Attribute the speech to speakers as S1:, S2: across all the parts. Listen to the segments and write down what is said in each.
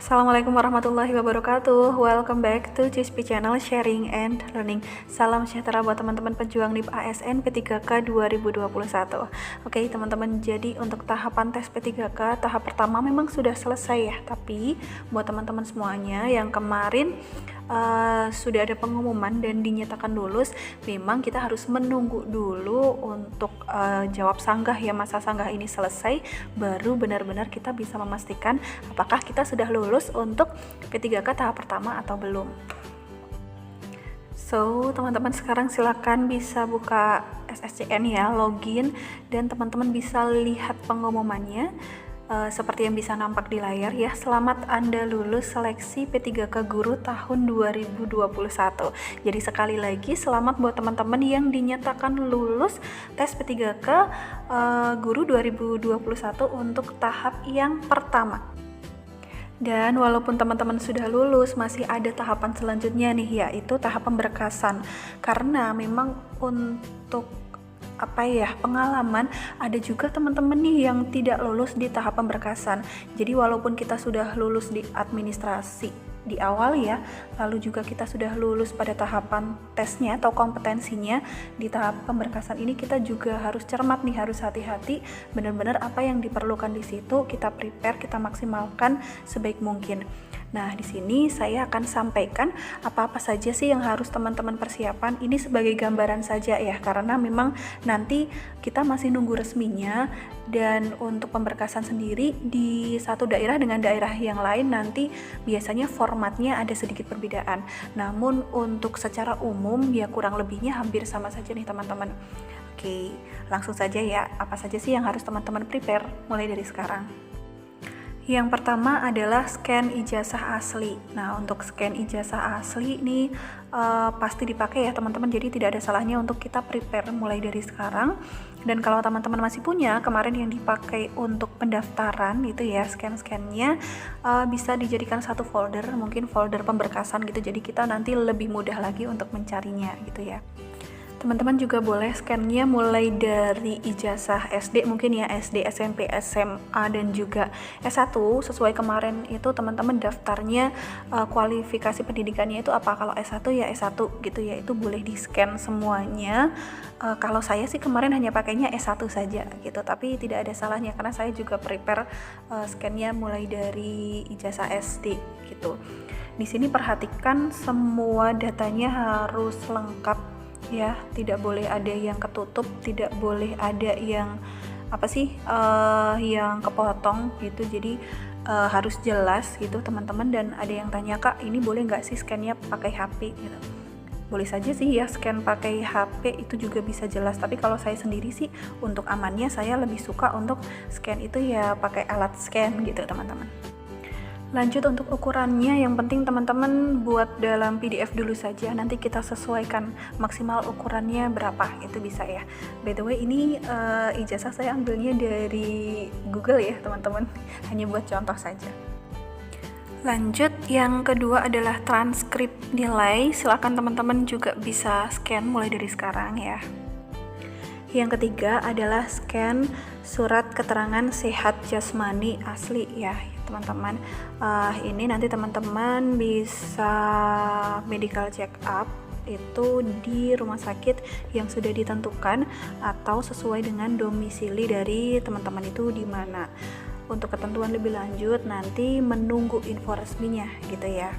S1: Assalamualaikum warahmatullahi wabarakatuh. Welcome back to CISP Channel Sharing and Learning. Salam sejahtera buat teman-teman pejuang NIP ASN P3K 2021. Oke teman-teman, jadi untuk tahapan tes P3K tahap pertama memang sudah selesai ya. Tapi buat teman-teman semuanya yang kemarin sudah ada pengumuman dan dinyatakan lulus, memang kita harus menunggu dulu untuk jawab sanggah ya, masa sanggah ini selesai baru benar-benar kita bisa memastikan apakah kita sudah lulus untuk P3K tahap pertama atau belum. So, teman-teman sekarang silakan bisa buka SSCN ya, login, dan teman-teman bisa lihat pengumumannya. Seperti yang bisa nampak di layar ya, selamat Anda lulus seleksi P3K Guru tahun 2021. Jadi sekali lagi selamat buat teman-teman yang dinyatakan lulus tes P3K Guru 2021 untuk tahap yang pertama. Dan walaupun teman-teman sudah lulus, masih ada tahapan selanjutnya nih, yaitu tahap pemberkasan. Karena memang untuk pengalaman, ada juga teman-teman nih yang tidak lulus di tahap pemberkasan. Jadi walaupun kita sudah lulus di administrasi di awal ya, lalu juga kita sudah lulus pada tahapan tesnya atau kompetensinya, di tahap pemberkasan ini kita juga harus cermat nih, harus hati-hati, benar-benar apa yang diperlukan di situ kita prepare, kita maksimalkan sebaik mungkin. Nah, di sini saya akan sampaikan apa-apa saja sih yang harus teman-teman persiapan. Ini sebagai gambaran saja ya, karena memang nanti kita masih nunggu resminya, dan untuk pemberkasan sendiri di satu daerah dengan daerah yang lain nanti biasanya formatnya ada sedikit perbedaan. Namun untuk secara umum ya kurang lebihnya hampir sama saja nih teman-teman. Oke, langsung saja ya, apa saja sih yang harus teman-teman prepare mulai dari sekarang. Yang pertama adalah scan ijazah asli. Nah, untuk scan ijazah asli ini pasti dipakai ya teman-teman, jadi tidak ada salahnya untuk kita prepare mulai dari sekarang. Dan kalau teman-teman masih punya kemarin yang dipakai untuk pendaftaran gitu ya, scan-scannya bisa dijadikan satu folder, mungkin folder pemberkasan gitu, jadi kita nanti lebih mudah lagi untuk mencarinya gitu ya. Teman-teman juga boleh scan-nya mulai dari ijazah SD mungkin ya, SD, SMP, SMA, dan juga S1 sesuai kemarin itu teman-teman daftarnya kualifikasi pendidikannya itu apa. Kalau S1 ya S1 gitu ya, itu boleh di scan semuanya. Kalau saya sih kemarin hanya pakainya S1 saja gitu, tapi tidak ada salahnya karena saya juga prepare scan-nya mulai dari ijazah SD gitu. Di sini perhatikan semua datanya harus lengkap ya, tidak boleh ada yang ketutup, tidak boleh ada yang yang kepotong gitu. Jadi harus jelas gitu teman-teman. Dan ada yang tanya, Kak, ini boleh nggak sih scan-nya pakai HP gitu? Boleh saja sih ya, scan pakai HP itu juga bisa jelas, tapi kalau saya sendiri sih untuk amannya saya lebih suka untuk scan itu ya pakai alat scan gitu teman-teman. Lanjut untuk ukurannya, yang penting teman-teman buat dalam PDF dulu saja, nanti kita sesuaikan maksimal ukurannya berapa, itu bisa ya. By the way, ini ijazah saya ambilnya dari Google ya teman-teman, hanya buat contoh saja. Lanjut, yang kedua adalah transkrip nilai, silakan teman-teman juga bisa scan mulai dari sekarang ya. Yang ketiga adalah scan surat keterangan sehat jasmani asli ya teman-teman. Ini nanti teman-teman bisa medical check up itu di rumah sakit yang sudah ditentukan atau sesuai dengan domisili dari teman-teman itu di mana. Untuk ketentuan lebih lanjut nanti menunggu info resminya gitu ya.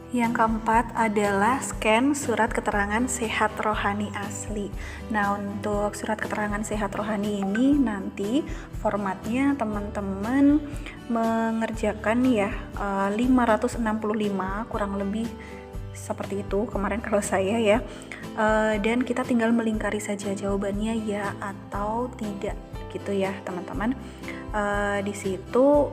S1: Yang keempat adalah scan surat keterangan sehat rohani asli. Nah, untuk surat keterangan sehat rohani ini nanti formatnya teman-teman mengerjakan ya 565 kurang lebih seperti itu kemarin kalau saya ya. Dan kita tinggal melingkari saja jawabannya ya atau tidak gitu ya teman-teman. Di situ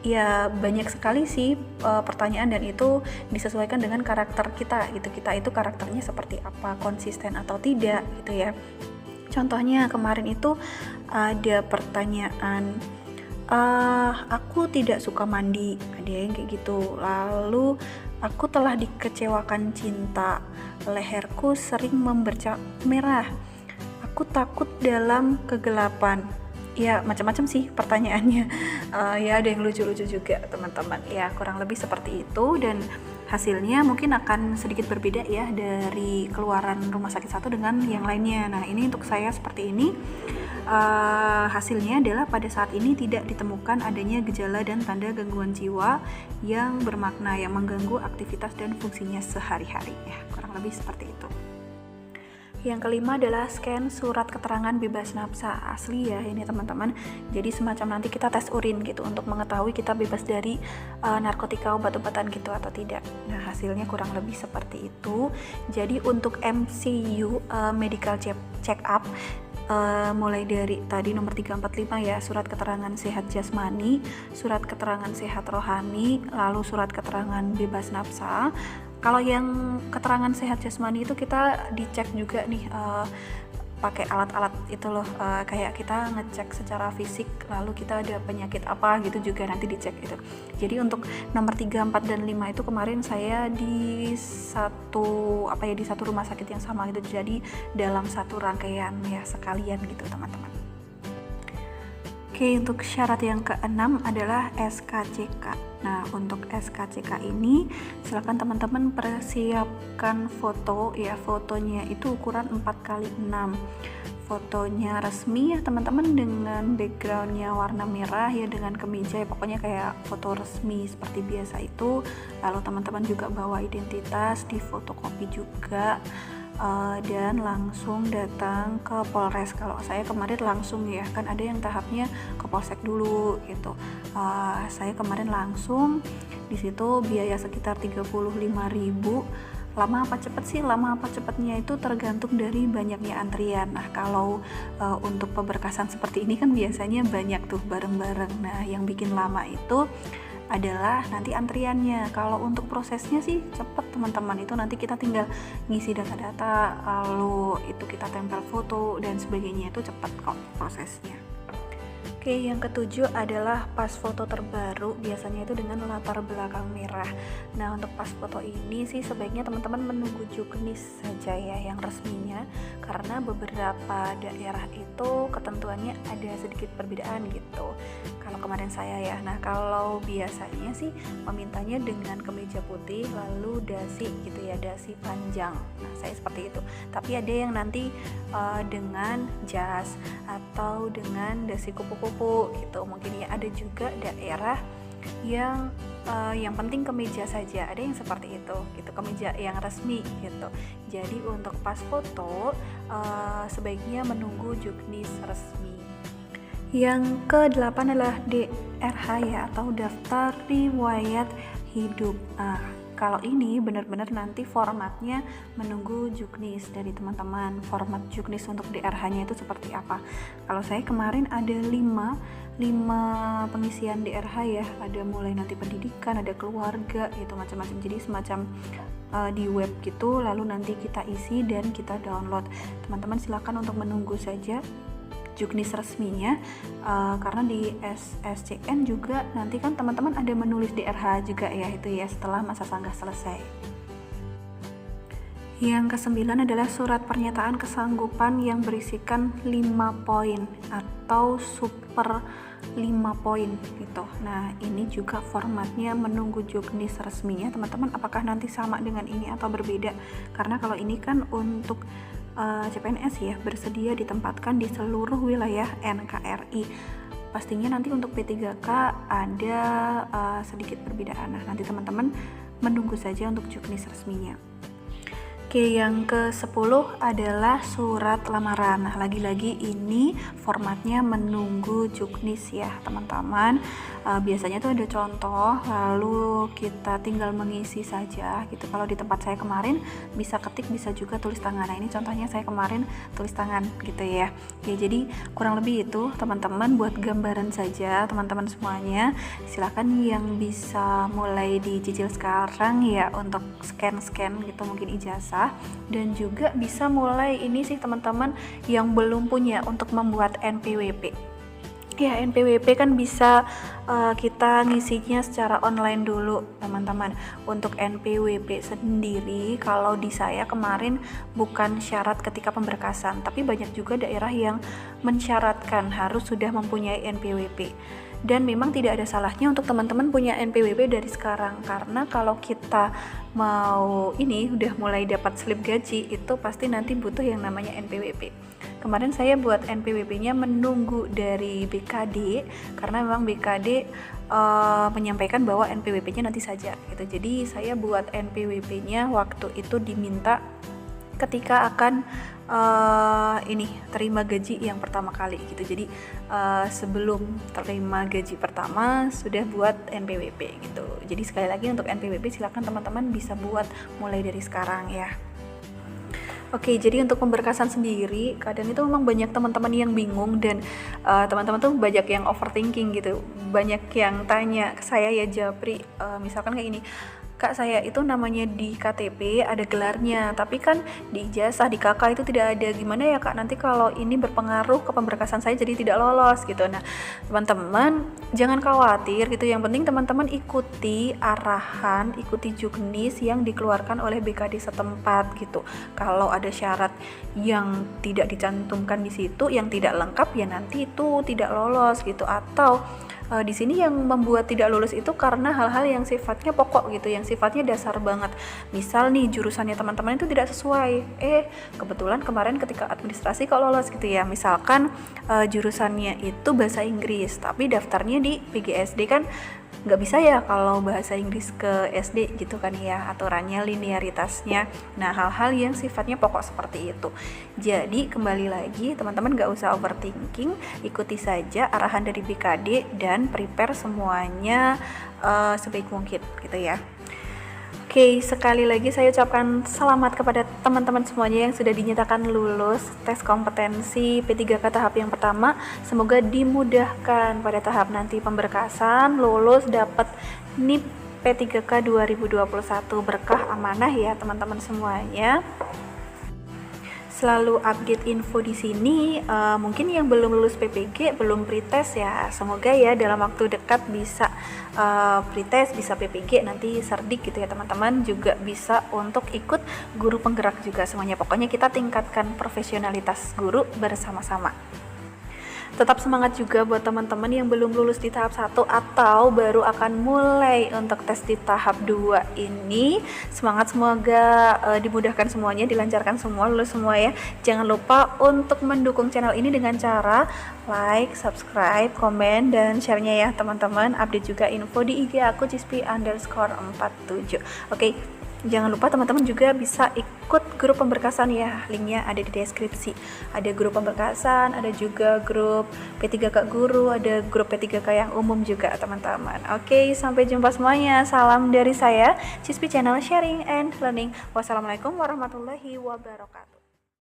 S1: ya banyak sekali sih pertanyaan, dan itu disesuaikan dengan karakter kita gitu. Kita itu karakternya seperti apa, konsisten atau tidak gitu ya. Contohnya kemarin itu ada pertanyaan aku tidak suka mandi, ada yang kayak gitu. Lalu aku telah dikecewakan cinta, leherku sering membercak merah, aku takut dalam kegelapan. Ya macam-macam sih pertanyaannya. Ya ada yang lucu-lucu juga teman-teman, ya kurang lebih seperti itu, dan hasilnya mungkin akan sedikit berbeda ya dari keluaran rumah sakit satu dengan yang lainnya. Nah ini untuk saya seperti ini. Hasilnya adalah pada saat ini tidak ditemukan adanya gejala dan tanda gangguan jiwa yang bermakna yang mengganggu aktivitas dan fungsinya sehari-hari, ya kurang lebih seperti itu. Yang kelima adalah scan surat keterangan bebas nafsa asli ya ini teman-teman. Jadi semacam nanti kita tes urin gitu untuk mengetahui kita bebas dari narkotika, obat-obatan gitu atau tidak. Nah hasilnya kurang lebih seperti itu. Jadi untuk MCU medical check up mulai dari tadi nomor 345 ya, surat keterangan sehat jasmani, surat keterangan sehat rohani, lalu surat keterangan bebas nafsa. Kalau yang keterangan sehat jasmani itu kita dicek juga nih pakai alat-alat itu loh, kayak kita ngecek secara fisik lalu kita ada penyakit apa gitu juga nanti dicek itu. Jadi untuk nomor 3, 4 dan 5 itu kemarin saya di satu rumah sakit yang sama gitu. Jadi dalam satu rangkaian ya sekalian gitu teman-teman. Oke, untuk syarat yang keenam adalah SKCK. Nah, untuk SKCK ini silakan teman-teman persiapkan foto ya, fotonya itu ukuran 4x6. Fotonya resmi ya teman-teman, dengan backgroundnya warna merah ya, dengan kemeja ya, pokoknya kayak foto resmi seperti biasa itu. Lalu teman-teman juga bawa identitas, di fotokopi juga. Dan langsung datang ke Polres. Kalau saya kemarin langsung ya, kan ada yang tahapnya ke Polsek dulu gitu. Saya kemarin langsung, di situ biaya sekitar 35.000. Lama apa cepet sih? Lama apa cepetnya itu tergantung dari banyaknya antrian. Nah kalau untuk pemberkasan seperti ini kan biasanya banyak tuh bareng-bareng. Nah yang bikin lama itu adalah nanti antriannya. Kalau untuk prosesnya sih cepet teman-teman, itu nanti kita tinggal ngisi data-data lalu itu kita tempel foto dan sebagainya, itu cepet kok prosesnya. Oke, yang ketujuh adalah pas foto terbaru, biasanya itu dengan latar belakang merah. Nah, untuk pas foto ini sih sebaiknya teman-teman menunggu juknis saja ya yang resminya, karena beberapa daerah itu ketentuannya ada sedikit perbedaan gitu. Kalau kemarin saya ya, nah kalau biasanya sih memintanya dengan kemeja putih lalu dasi gitu ya, dasi panjang. Nah, saya seperti itu. Tapi ada yang nanti dengan jas atau dengan dasi kupu-kupu gitu. Mungkin ya ada juga daerah yang penting kemeja saja, ada yang seperti itu gitu, kemeja yang resmi gitu. Jadi untuk pas foto sebaiknya menunggu juknis resmi. Yang ke-8 adalah DRH ya, atau daftar riwayat hidup. Kalau ini benar-benar nanti formatnya menunggu juknis dari teman-teman. Format juknis untuk DRH-nya itu seperti apa? Kalau saya kemarin ada 5 pengisian DRH ya. Ada mulai nanti pendidikan, ada keluarga, gitu macam-macam. Jadi semacam di web gitu, lalu nanti kita isi dan kita download. Teman-teman silakan untuk menunggu saja juknis resminya, karena di SSCN juga nanti kan teman-teman ada menulis DRH juga ya, itu ya setelah masa sanggah selesai. Yang ke-9 adalah surat pernyataan kesanggupan yang berisikan 5 poin atau super 5 poin gitu. Nah ini juga formatnya menunggu juknis resminya teman-teman, apakah nanti sama dengan ini atau berbeda, karena kalau ini kan untuk CPNS ya, bersedia ditempatkan di seluruh wilayah NKRI. Pastinya nanti untuk P3K ada sedikit perbedaan. Nah, nanti teman-teman menunggu saja untuk juknis resminya. Oke, yang ke-10 adalah surat lamaran. Nah, lagi-lagi ini formatnya menunggu juknis ya, teman-teman. Biasanya tuh ada contoh, lalu kita tinggal mengisi saja gitu. Kalau di tempat saya kemarin bisa ketik, bisa juga tulis tangan. Nah, ini contohnya saya kemarin tulis tangan gitu ya. Ya, jadi kurang lebih itu teman-teman, buat gambaran saja teman-teman semuanya. Silakan yang bisa mulai dicicil sekarang ya untuk scan-scan gitu, mungkin ijazah, dan juga bisa mulai ini sih teman-teman yang belum punya untuk membuat NPWP. Ya, NPWP kan bisa kita ngisinya secara online dulu, teman-teman. Untuk NPWP sendiri, kalau di saya kemarin bukan syarat ketika pemberkasan, tapi banyak juga daerah yang mensyaratkan harus sudah mempunyai NPWP. Dan memang tidak ada salahnya untuk teman-teman punya NPWP dari sekarang, karena kalau kita mau ini udah mulai dapat slip gaji, itu pasti nanti butuh yang namanya NPWP. Kemarin saya buat NPWP-nya menunggu dari BKD, karena memang BKD menyampaikan bahwa NPWP-nya nanti saja gitu. Jadi saya buat NPWP-nya waktu itu diminta ketika akan terima gaji yang pertama kali gitu. Jadi sebelum terima gaji pertama sudah buat NPWP gitu. Jadi sekali lagi untuk NPWP silakan teman-teman bisa buat mulai dari sekarang ya. Oke, jadi untuk pemberkasan sendiri, kadang itu memang banyak teman-teman yang bingung dan teman-teman tuh banyak yang overthinking gitu, banyak yang tanya ke saya ya Japri, misalkan kayak ini, Kak, saya itu namanya di KTP ada gelarnya, tapi kan di ijazah di KK itu tidak ada. Gimana ya Kak, nanti kalau ini berpengaruh ke pemberkasan saya jadi tidak lolos gitu. Nah, teman-teman jangan khawatir gitu. Yang penting teman-teman ikuti arahan, ikuti juknis yang dikeluarkan oleh BKD setempat gitu. Kalau ada syarat yang tidak dicantumkan di situ, yang tidak lengkap ya nanti itu tidak lolos gitu. Atau di sini yang membuat tidak lulus itu karena hal-hal yang sifatnya pokok gitu, yang sifatnya dasar banget. Misal nih jurusannya teman-teman itu tidak sesuai, kebetulan kemarin ketika administrasi kok lolos gitu ya. Misalkan jurusannya itu bahasa Inggris, tapi daftarnya di PGSD kan nggak bisa ya kalau bahasa Inggris ke SD gitu kan ya, aturannya linearitasnya. Nah, hal-hal yang sifatnya pokok seperti itu. Jadi kembali lagi teman-teman nggak usah overthinking, ikuti saja arahan dari BKD dan prepare semuanya sebaik mungkin gitu ya. Oke, sekali lagi saya ucapkan selamat kepada teman-teman semuanya yang sudah dinyatakan lulus tes kompetensi P3K tahap yang pertama. Semoga dimudahkan pada tahap nanti pemberkasan, lulus dapat NIP P3K 2021, berkah amanah ya teman-teman semuanya. Selalu update info di sini. Mungkin yang belum lulus PPG, belum pretest ya, semoga ya dalam waktu dekat bisa pretest, bisa PPG, nanti serdik gitu ya teman-teman. Juga bisa untuk ikut guru penggerak juga semuanya. Pokoknya kita tingkatkan profesionalitas guru bersama-sama. Tetap semangat juga buat teman-teman yang belum lulus di tahap 1 atau baru akan mulai untuk tes di tahap 2 ini. Semangat, semoga dimudahkan semuanya, dilancarkan semua, lulus semua ya. Jangan lupa untuk mendukung channel ini dengan cara like, subscribe, komen, dan share-nya ya teman-teman. Update juga info di IG aku cispi_47. Oke. Jangan lupa teman-teman juga bisa ikut grup pemberkasan ya, linknya ada di deskripsi. Ada grup pemberkasan, ada juga grup P3K guru, ada grup P3K yang umum juga teman-teman. Oke, sampai jumpa semuanya. Salam dari saya, Cispi Channel Sharing and Learning. Wassalamualaikum warahmatullahi wabarakatuh.